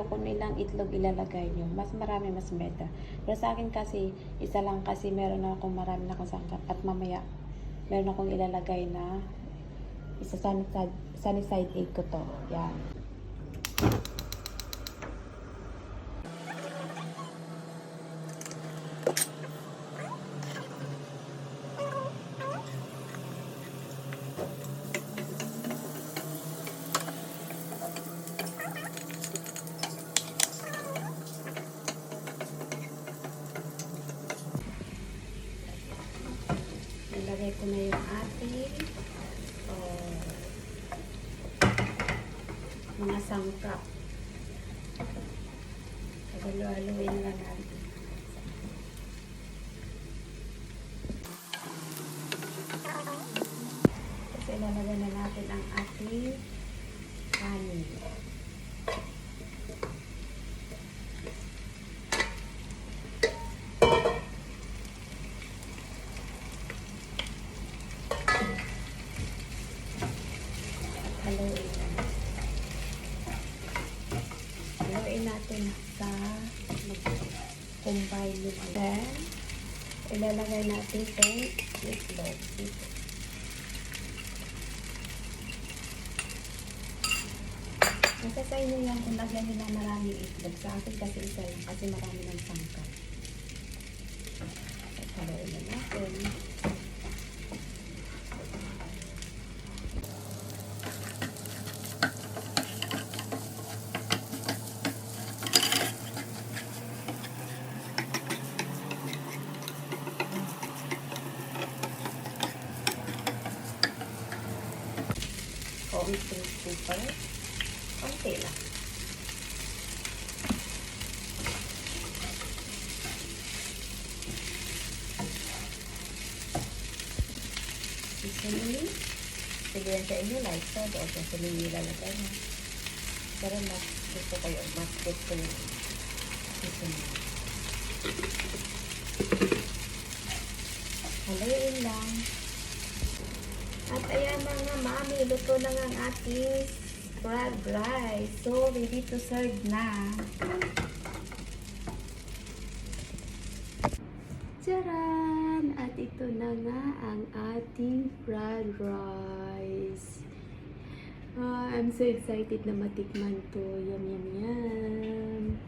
nyo kung ilang itlog ilalagay nyo. Mas marami, mas better. Pero sa akin kasi, isa lang kasi meron na akong marami na akong sangkap. At mamaya, meron akong ilalagay na isa sunny side egg ko to. Yan. Nilagay ko na yung ating mga sangkap. Halo-haloin lang natin. Tapos ilalagay na natin ang ating kanin. Haluin natin sa mag-combine nito. Then, ilalagay natin itong itlog dito. Nasa sa inyo yan kung lagyan nyo na maraming itlog. Sa akin kasi isa lang kasi marami ng sangkap. Haluin na natin. Konting super. Konti lang. Seasoning. Sige yan sa inyo, like soda o sa saluwi lalagay mo. Pero mas gusto ko yung mas gusto yung seasoning. Haluin lang. At ayan na nga, mami, luto na nga ang ating fried rice. So, ready to serve na. Charan! At ito na nga ang ating fried rice. I'm so excited na matikman to. Yum, yum, yum.